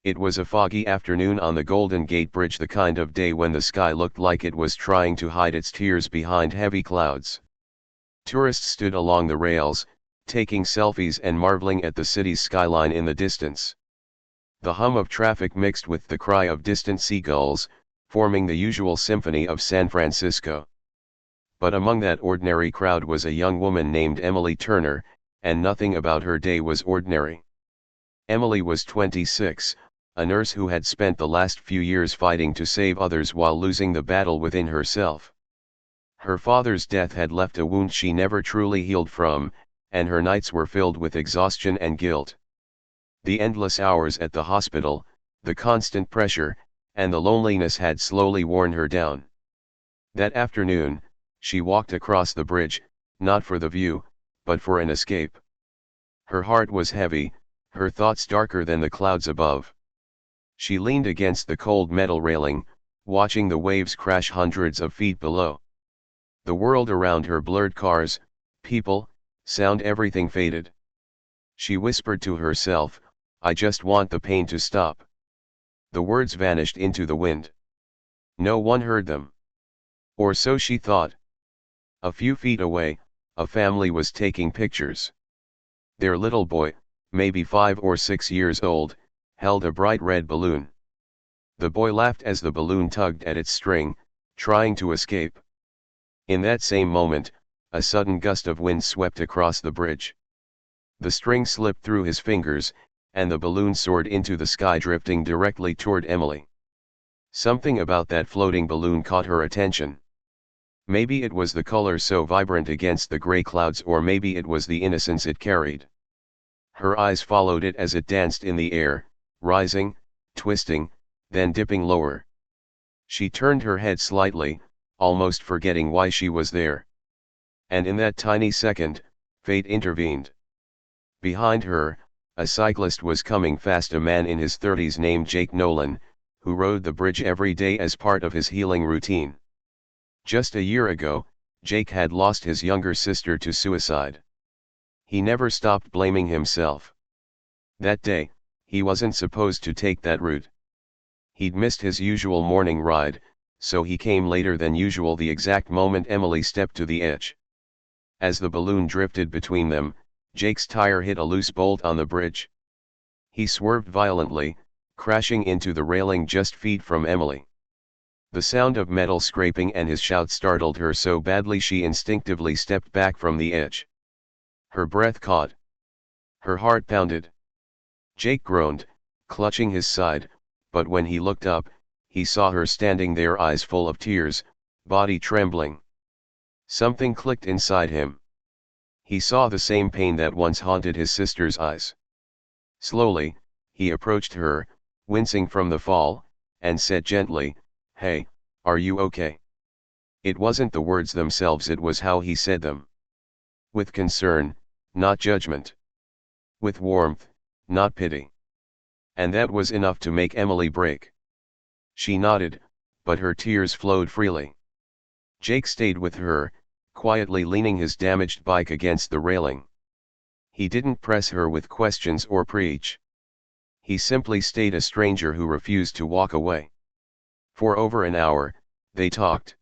It was a foggy afternoon on the Golden Gate Bridge, the kind of day when the sky looked like it was trying to hide its tears behind heavy clouds. Tourists stood along the rails, taking selfies and marveling at the city's skyline in the distance. The hum of traffic mixed with the cry of distant seagulls, forming the usual symphony of San Francisco. But among that ordinary crowd was a young woman named Emily Turner, and nothing about her day was ordinary. Emily was 26, a nurse who had spent the last few years fighting to save others while losing the battle within herself. Her father's death had left a wound she never truly healed from, and her nights were filled with exhaustion and guilt. The endless hours at the hospital, the constant pressure, and the loneliness had slowly worn her down. That afternoon, she walked across the bridge, not for the view, but for an escape. Her heart was heavy, her thoughts darker than the clouds above. She leaned against the cold metal railing, watching the waves crash hundreds of feet below. The world around her blurred, cars, people, sound, everything faded. She whispered to herself, "I just want the pain to stop." The words vanished into the wind. No one heard them. Or so she thought. A few feet away, a family was taking pictures. Their little boy, maybe 5 or 6 years old, held a bright red balloon. The boy laughed as the balloon tugged at its string, trying to escape. In that same moment, a sudden gust of wind swept across the bridge. The string slipped through his fingers, and the balloon soared into the sky, drifting directly toward Emily. Something about that floating balloon caught her attention. Maybe it was the color so vibrant against the gray clouds, or maybe it was the innocence it carried. Her eyes followed it as it danced in the air, rising, twisting, then dipping lower. She turned her head slightly, almost forgetting why she was there. And in that tiny second, fate intervened. Behind her, a cyclist was coming fast, a man in his 30s named Jake Nolan, who rode the bridge every day as part of his healing routine. Just a year ago, Jake had lost his younger sister to suicide. He never stopped blaming himself. That day, he wasn't supposed to take that route. He'd missed his usual morning ride, so he came later than usual, the exact moment Emily stepped to the edge. As the balloon drifted between them, Jake's tire hit a loose bolt on the bridge. He swerved violently, crashing into the railing just feet from Emily. The sound of metal scraping and his shout startled her so badly she instinctively stepped back from the edge. Her breath caught. Her heart pounded. Jake groaned, clutching his side, but when he looked up, he saw her standing there, eyes full of tears, body trembling. Something clicked inside him. He saw the same pain that once haunted his sister's eyes. Slowly, he approached her, wincing from the fall, and said gently, "Hey, are you okay?" It wasn't the words themselves, it was how he said them. With concern, not judgment. With warmth, not pity. And that was enough to make Emily break. She nodded, but her tears flowed freely. Jake stayed with her, quietly leaning his damaged bike against the railing. He didn't press her with questions or preach. He simply stayed, a stranger who refused to walk away. For over an hour, they talked.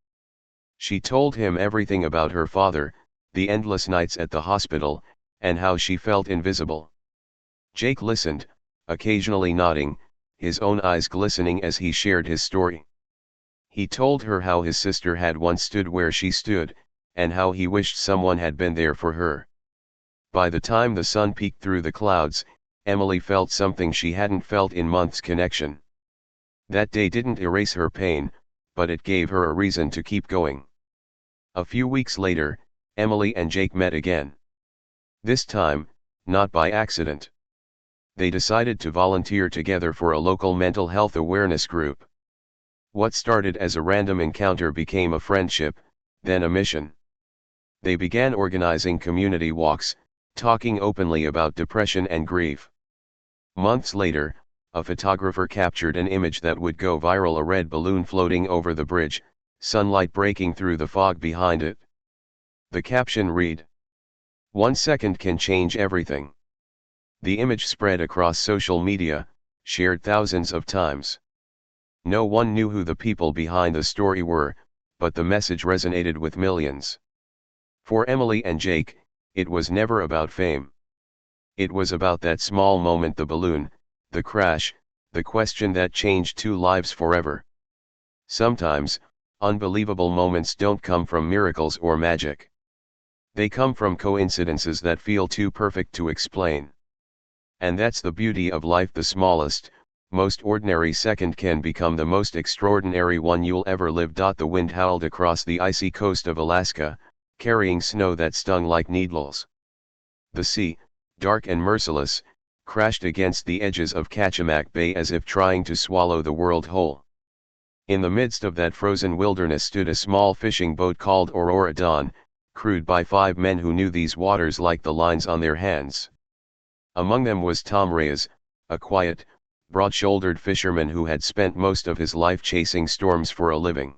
She told him everything about her father, the endless nights at the hospital, and how she felt invisible. Jake listened, occasionally nodding, his own eyes glistening as he shared his story. He told her how his sister had once stood where she stood, and how he wished someone had been there for her. By the time the sun peeked through the clouds, Emily felt something she hadn't felt in months: connection. That day didn't erase her pain, but it gave her a reason to keep going. A few weeks later, Emily and Jake met again. This time, not by accident. They decided to volunteer together for a local mental health awareness group. What started as a random encounter became a friendship, then a mission. They began organizing community walks, talking openly about depression and grief. Months later, a photographer captured an image that would go viral: a red balloon floating over the bridge, sunlight breaking through the fog behind it. The caption read, "1 second can change everything." The image spread across social media, shared thousands of times. No one knew who the people behind the story were, but the message resonated with millions. For Emily and Jake, it was never about fame. It was about that small moment, the balloon, the crash, the question that changed two lives forever. Sometimes, unbelievable moments don't come from miracles or magic. They come from coincidences that feel too perfect to explain. And that's the beauty of life. The smallest, most ordinary second can become the most extraordinary one you'll ever live. The wind howled across the icy coast of Alaska, carrying snow that stung like needles. The sea, dark and merciless, crashed against the edges of Kachemak Bay as if trying to swallow the world whole. In the midst of that frozen wilderness stood a small fishing boat called Aurora Dawn, crewed by 5 men who knew these waters like the lines on their hands. Among them was Tom Reyes, a quiet, broad-shouldered fisherman who had spent most of his life chasing storms for a living.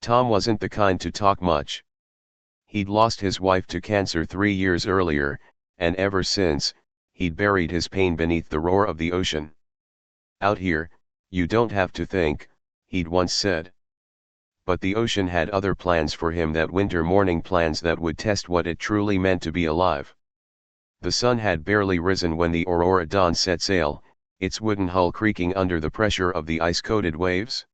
Tom wasn't the kind to talk much. He'd lost his wife to cancer 3 years earlier, and ever since, he'd buried his pain beneath the roar of the ocean. "Out here, you don't have to think," he'd once said. But the ocean had other plans for him that winter morning, plans that would test what it truly meant to be alive. The sun had barely risen when the Aurora Dawn set sail, its wooden hull creaking under the pressure of the ice-coated waves.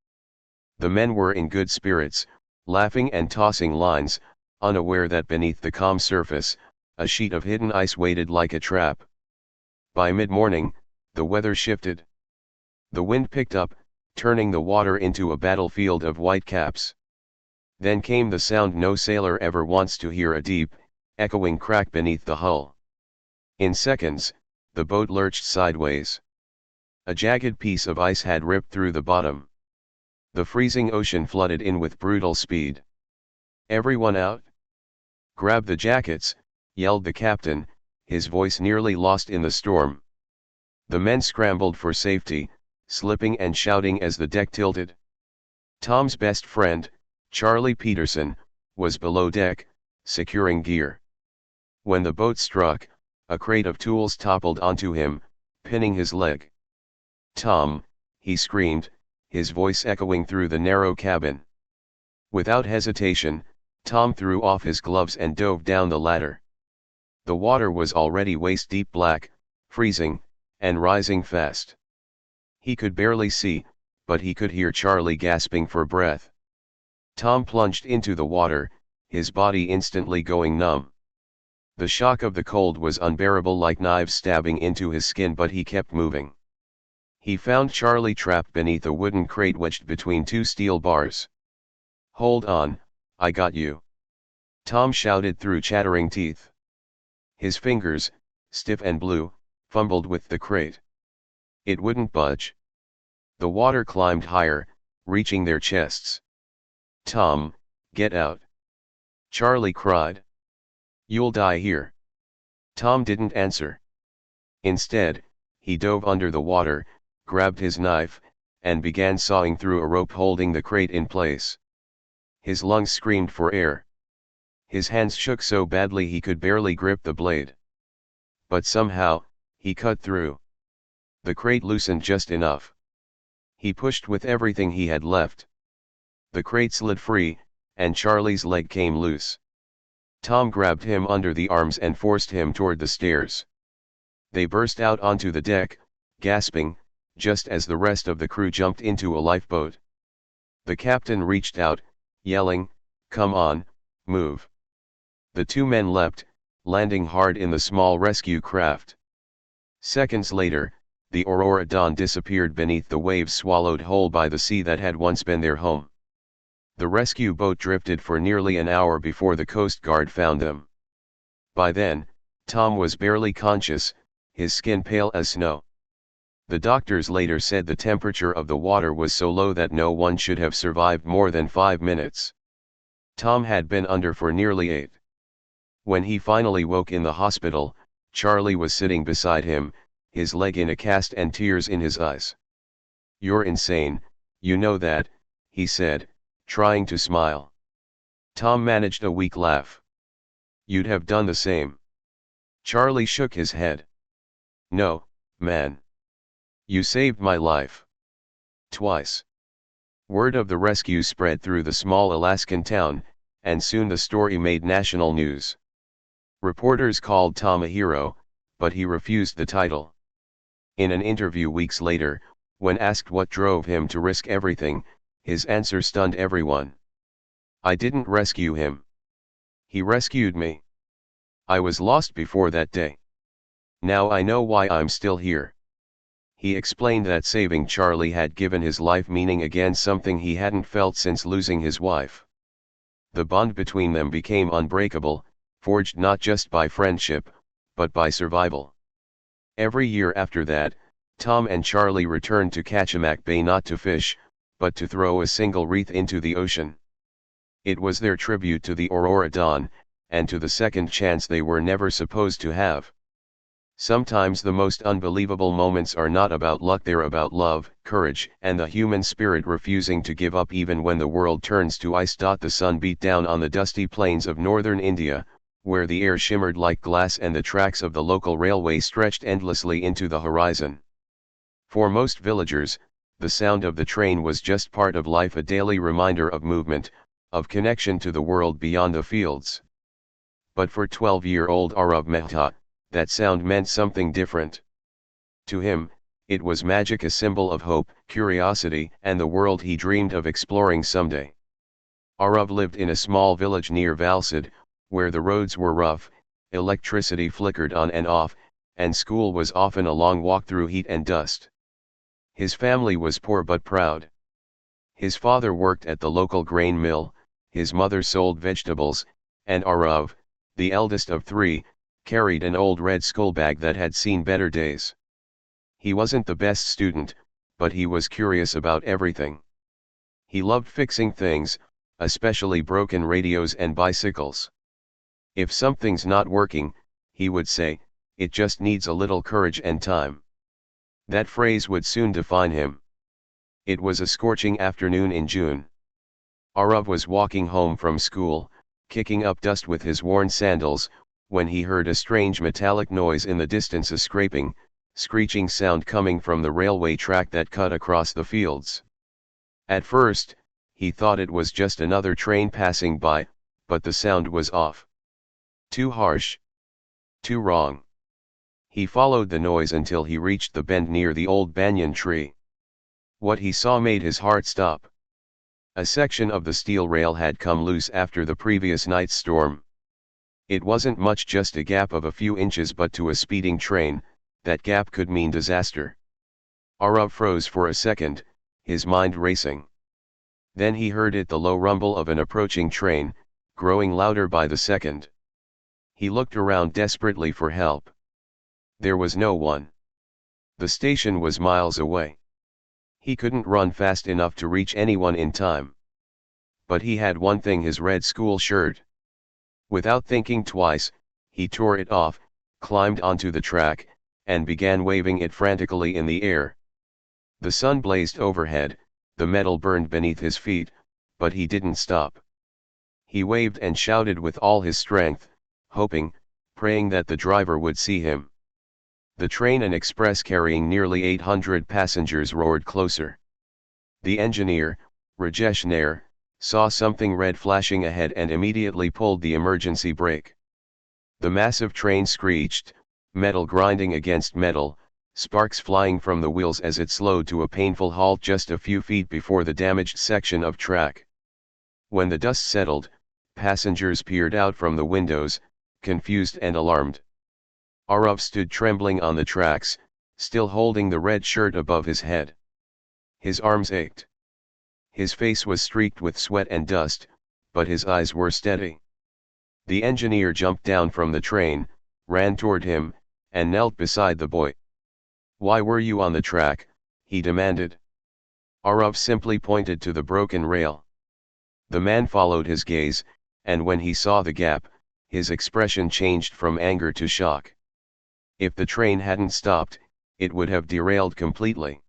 The men were in good spirits, laughing and tossing lines, unaware that beneath the calm surface, a sheet of hidden ice waited like a trap. By mid-morning, the weather shifted. The wind picked up, turning the water into a battlefield of whitecaps. Then came the sound no sailor ever wants to hear, a deep, echoing crack beneath the hull. In seconds, the boat lurched sideways. A jagged piece of ice had ripped through the bottom. The freezing ocean flooded in with brutal speed. "Everyone out! Grab the jackets," yelled the captain, his voice nearly lost in the storm. The men scrambled for safety, slipping and shouting as the deck tilted. Tom's best friend, Charlie Peterson, was below deck, securing gear. When the boat struck, a crate of tools toppled onto him, pinning his leg. "Tom," he screamed, his voice echoing through the narrow cabin. Without hesitation, Tom threw off his gloves and dove down the ladder. The water was already waist-deep black, freezing, and rising fast. He could barely see, but he could hear Charlie gasping for breath. Tom plunged into the water, his body instantly going numb. The shock of the cold was unbearable, like knives stabbing into his skin, but he kept moving. He found Charlie trapped beneath a wooden crate wedged between 2 steel bars. "Hold on, I got you," Tom shouted through chattering teeth. His fingers, stiff and blue, fumbled with the crate. It wouldn't budge. The water climbed higher, reaching their chests. "Tom, get out!" Charlie cried. "You'll die here." Tom didn't answer. Instead, he dove under the water, grabbed his knife, and began sawing through a rope holding the crate in place. His lungs screamed for air. His hands shook so badly he could barely grip the blade. But somehow, he cut through. The crate loosened just enough. He pushed with everything he had left. The crate slid free, and Charlie's leg came loose. Tom grabbed him under the arms and forced him toward the stairs. They burst out onto the deck, gasping, just as the rest of the crew jumped into a lifeboat. The captain reached out, yelling, "Come on, move." The 2 men leapt, landing hard in the small rescue craft. Seconds later, the Aurora Dawn disappeared beneath the waves, swallowed whole by the sea that had once been their home. The rescue boat drifted for nearly an hour before the Coast Guard found them. By then, Tom was barely conscious, his skin pale as snow. The doctors later said the temperature of the water was so low that no one should have survived more than 5 minutes. Tom had been under for nearly 8. When he finally woke in the hospital, Charlie was sitting beside him, his leg in a cast and tears in his eyes. "You're insane, you know that," he said, trying to smile. Tom managed a weak laugh. "You'd have done the same." Charlie shook his head. "No, man. You saved my life. Twice. Word of the rescue spread through the small Alaskan town, and soon the story made national news. Reporters called Tom a hero, but he refused the title. In an interview weeks later, when asked what drove him to risk everything, his answer stunned everyone. I didn't rescue him. He rescued me. I was lost before that day. Now I know why I'm still here. He explained that saving Charlie had given his life meaning again, something he hadn't felt since losing his wife. The bond between them became unbreakable, forged not just by friendship, but by survival. Every year after that, Tom and Charlie returned to Kachemak Bay not to fish, but to throw a single wreath into the ocean. It was their tribute to the Aurora Dawn, and to the second chance they were never supposed to have. Sometimes the most unbelievable moments are not about luck, they're about love, courage, and the human spirit refusing to give up even when the world turns to ice. The sun beat down on the dusty plains of northern India, where the air shimmered like glass and the tracks of the local railway stretched endlessly into the horizon. For most villagers, the sound of the train was just part of life, a daily reminder of movement, of connection to the world beyond the fields. But for 12-year-old Arav Mehta, that sound meant something different. To him, it was magic, a symbol of hope, curiosity, and the world he dreamed of exploring someday. Arav lived in a small village near Valsad, where the roads were rough, electricity flickered on and off, and school was often a long walk through heat and dust. His family was poor but proud. His father worked at the local grain mill, his mother sold vegetables, and Arav, the eldest of three, carried an old red schoolbag that had seen better days. He wasn't the best student, but he was curious about everything. He loved fixing things, especially broken radios and bicycles. If something's not working, he would say, it just needs a little courage and time. That phrase would soon define him. It was a scorching afternoon in June. Arav was walking home from school, kicking up dust with his worn sandals, when he heard a strange metallic noise in the distance, a scraping, screeching sound coming from the railway track that cut across the fields. At first, he thought it was just another train passing by, but the sound was off. Too harsh. Too wrong. He followed the noise until he reached the bend near the old banyan tree. What he saw made his heart stop. A section of the steel rail had come loose after the previous night's storm. It wasn't much, just a gap of a few inches, but to a speeding train, that gap could mean disaster. Arav froze for a second, his mind racing. Then he heard it, the low rumble of an approaching train, growing louder by the second. He looked around desperately for help. There was no one. The station was miles away. He couldn't run fast enough to reach anyone in time. But he had one thing, his red school shirt. Without thinking twice, he tore it off, climbed onto the track, and began waving it frantically in the air. The sun blazed overhead, the metal burned beneath his feet, but he didn't stop. He waved and shouted with all his strength, hoping, praying that the driver would see him. The train, an express carrying nearly 800 passengers, roared closer. The engineer, Rajesh Nair, saw something red flashing ahead and immediately pulled the emergency brake. The massive train screeched, metal grinding against metal, sparks flying from the wheels as it slowed to a painful halt just a few feet before the damaged section of track. When the dust settled, passengers peered out from the windows, confused and alarmed. Arav stood trembling on the tracks, still holding the red shirt above his head. His arms ached. His face was streaked with sweat and dust, but his eyes were steady. The engineer jumped down from the train, ran toward him, and knelt beside the boy. "Why were you on the track?" he demanded. Arav simply pointed to the broken rail. The man followed his gaze, and when he saw the gap, his expression changed from anger to shock. If the train hadn't stopped, it would have derailed completely.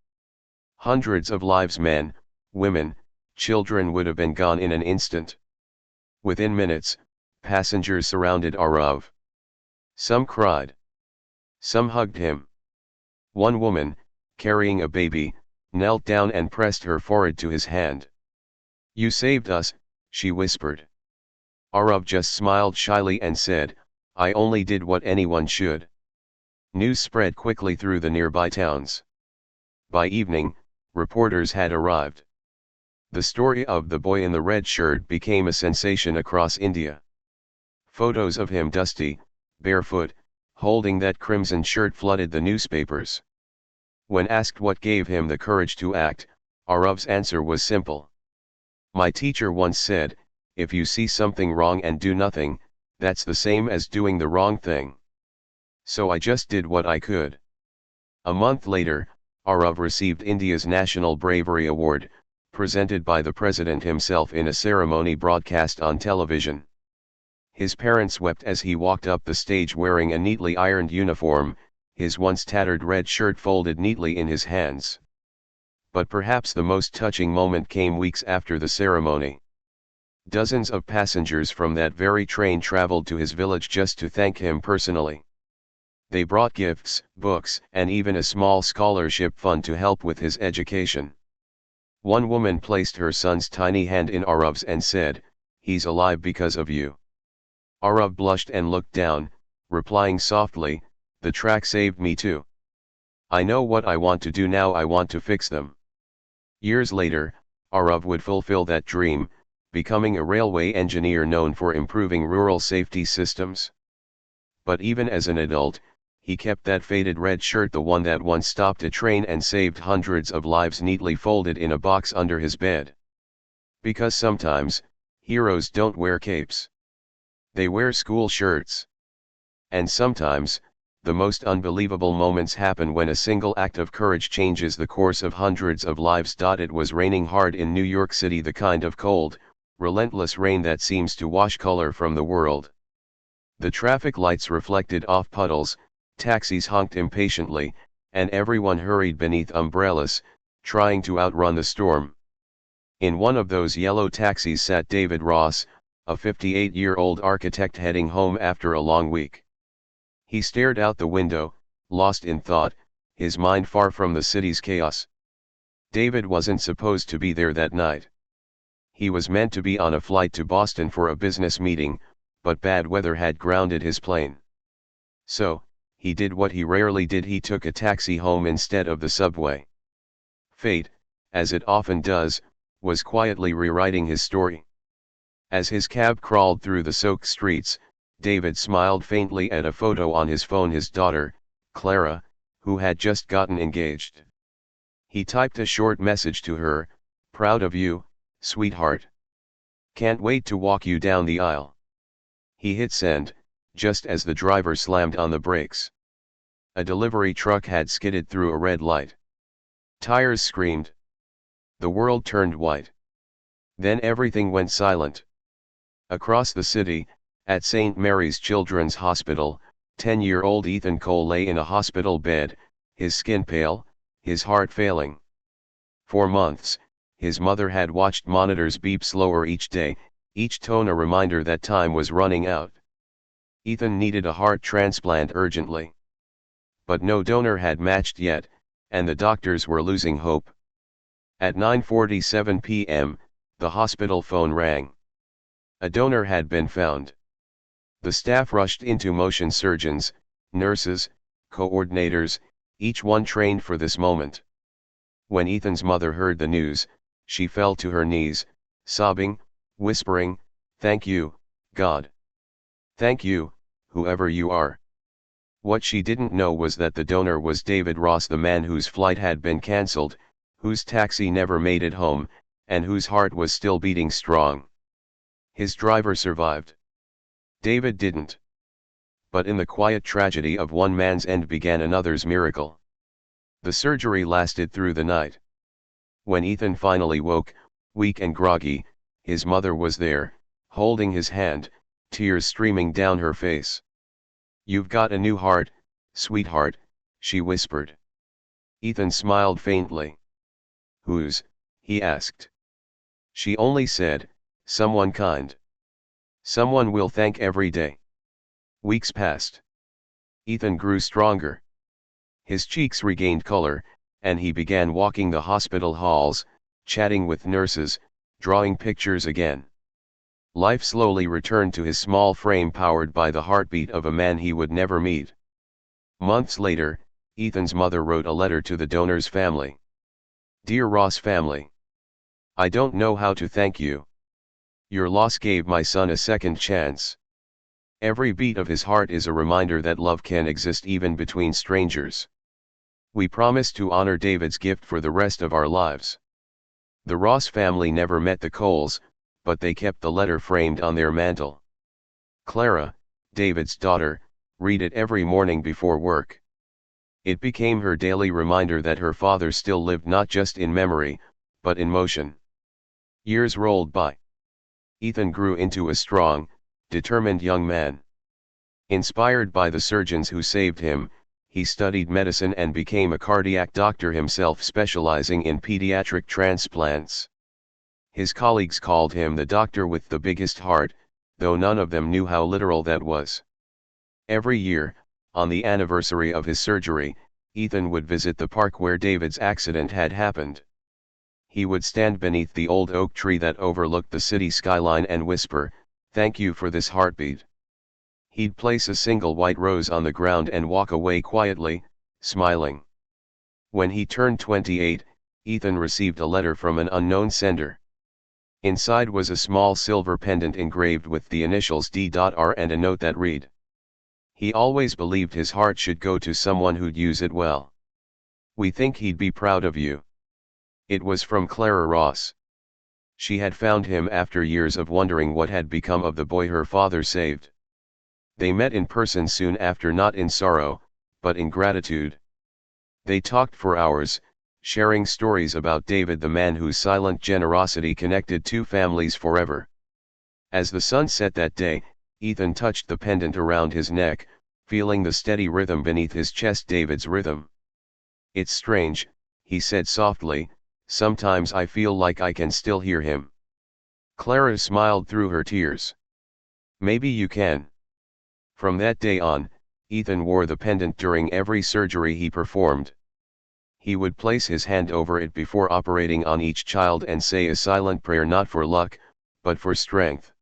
Hundreds of lives, men, women, children, would have been gone in an instant. Within minutes, passengers surrounded Arav. Some cried. Some hugged him. One woman, carrying a baby, knelt down and pressed her forehead to his hand. "You saved us," she whispered. Arav just smiled shyly and said, "I only did what anyone should." News spread quickly through the nearby towns. By evening, reporters had arrived. The story of the boy in the red shirt became a sensation across India. Photos of him dusty, barefoot, holding that crimson shirt flooded the newspapers. When asked what gave him the courage to act, Arav's answer was simple. "My teacher once said, if you see something wrong and do nothing, that's the same as doing the wrong thing. So I just did what I could." A month later, Arav received India's National Bravery Award, presented by the president himself in a ceremony broadcast on television. His parents wept as he walked up the stage wearing a neatly ironed uniform, his once tattered red shirt folded neatly in his hands. But perhaps the most touching moment came weeks after the ceremony. Dozens of passengers from that very train traveled to his village just to thank him personally. They brought gifts, books, and even a small scholarship fund to help with his education. One woman placed her son's tiny hand in Arav's and said, "He's alive because of you." Arav blushed and looked down, replying softly, "The track saved me too. I know what I want to do now, I want to fix them." Years later, Arav would fulfill that dream, becoming a railway engineer known for improving rural safety systems. But even as an adult, he kept that faded red shirt, the one that once stopped a train and saved hundreds of lives, neatly folded in a box under his bed. Because sometimes, heroes don't wear capes. They wear school shirts. And sometimes, the most unbelievable moments happen when a single act of courage changes the course of hundreds of lives. It was raining hard in New York City, the kind of cold, relentless rain that seems to wash color from the world. The traffic lights reflected off puddles, taxis honked impatiently, and everyone hurried beneath umbrellas, trying to outrun the storm. In one of those yellow taxis sat David Ross, a 58-year-old architect heading home after a long week. He stared out the window, lost in thought, his mind far from the city's chaos. David wasn't supposed to be there that night. He was meant to be on a flight to Boston for a business meeting, but bad weather had grounded his plane. So, he did what he rarely did, he took a taxi home instead of the subway. Fate, as it often does, was quietly rewriting his story. As his cab crawled through the soaked streets, David smiled faintly at a photo on his phone, his daughter, Clara, who had just gotten engaged. He typed a short message to her, "Proud of you, sweetheart. Can't wait to walk you down the aisle." He hit send, just as the driver slammed on the brakes. A delivery truck had skidded through a red light. Tires screamed. The world turned white. Then everything went silent. Across the city, at St. Mary's Children's Hospital, 10-year-old Ethan Cole lay in a hospital bed, his skin pale, his heart failing. For months, his mother had watched monitors beep slower each day, each tone a reminder that time was running out. Ethan needed a heart transplant urgently. But no donor had matched yet, and the doctors were losing hope. At 9:47 p.m., the hospital phone rang. A donor had been found. The staff rushed into motion, surgeons, nurses, coordinators, each one trained for this moment. When Ethan's mother heard the news, she fell to her knees, sobbing, whispering, "Thank you, God. Thank you, whoever you are." What she didn't know was that the donor was David Ross, the man whose flight had been cancelled, whose taxi never made it home, and whose heart was still beating strong. His driver survived. David didn't. But in the quiet tragedy of one man's end began another's miracle. The surgery lasted through the night. When Ethan finally woke, weak and groggy, his mother was there, holding his hand, tears streaming down her face. "You've got a new heart, sweetheart," she whispered. Ethan smiled faintly. "Whose?" he asked. She only said, "Someone kind. Someone we'll thank every day." Weeks passed. Ethan grew stronger. His cheeks regained color, and he began walking the hospital halls, chatting with nurses, drawing pictures again. Life slowly returned to his small frame, powered by the heartbeat of a man he would never meet. Months later, Ethan's mother wrote a letter to the donor's family. "Dear Ross family, I don't know how to thank you. Your loss gave my son a second chance. Every beat of his heart is a reminder that love can exist even between strangers. We promise to honor David's gift for the rest of our lives." The Ross family never met the Coles, but they kept the letter framed on their mantle. Clara, David's daughter, read it every morning before work. It became her daily reminder that her father still lived, not just in memory, but in motion. Years rolled by. Ethan grew into a strong, determined young man. Inspired by the surgeons who saved him, he studied medicine and became a cardiac doctor himself, specializing in pediatric transplants. His colleagues called him the doctor with the biggest heart, though none of them knew how literal that was. Every year, on the anniversary of his surgery, Ethan would visit the park where David's accident had happened. He would stand beneath the old oak tree that overlooked the city skyline and whisper, "Thank you for this heartbeat." He'd place a single white rose on the ground and walk away quietly, smiling. When he turned 28, Ethan received a letter from an unknown sender. Inside was a small silver pendant engraved with the initials D.R. and a note that read, "He always believed his heart should go to someone who'd use it well. We think he'd be proud of you." It was from Clara Ross. She had found him after years of wondering what had become of the boy her father saved. They met in person soon after, not in sorrow, but in gratitude. They talked for hours, sharing stories about David, the man whose silent generosity connected two families forever. As the sun set that day, Ethan touched the pendant around his neck, feeling the steady rhythm beneath his chest, David's rhythm. "It's strange," he said softly, "sometimes I feel like I can still hear him." Clara smiled through her tears. "Maybe you can." From that day on, Ethan wore the pendant during every surgery he performed. He would place his hand over it before operating on each child and say a silent prayer, not for luck, but for strength.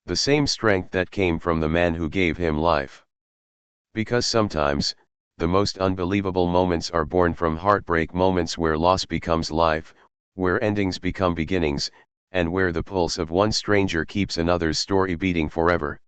The same strength that came from the man who gave him life. Because sometimes, the most unbelievable moments are born from heartbreak, moments where loss becomes life, where endings become beginnings, and where the pulse of one stranger keeps another's story beating forever.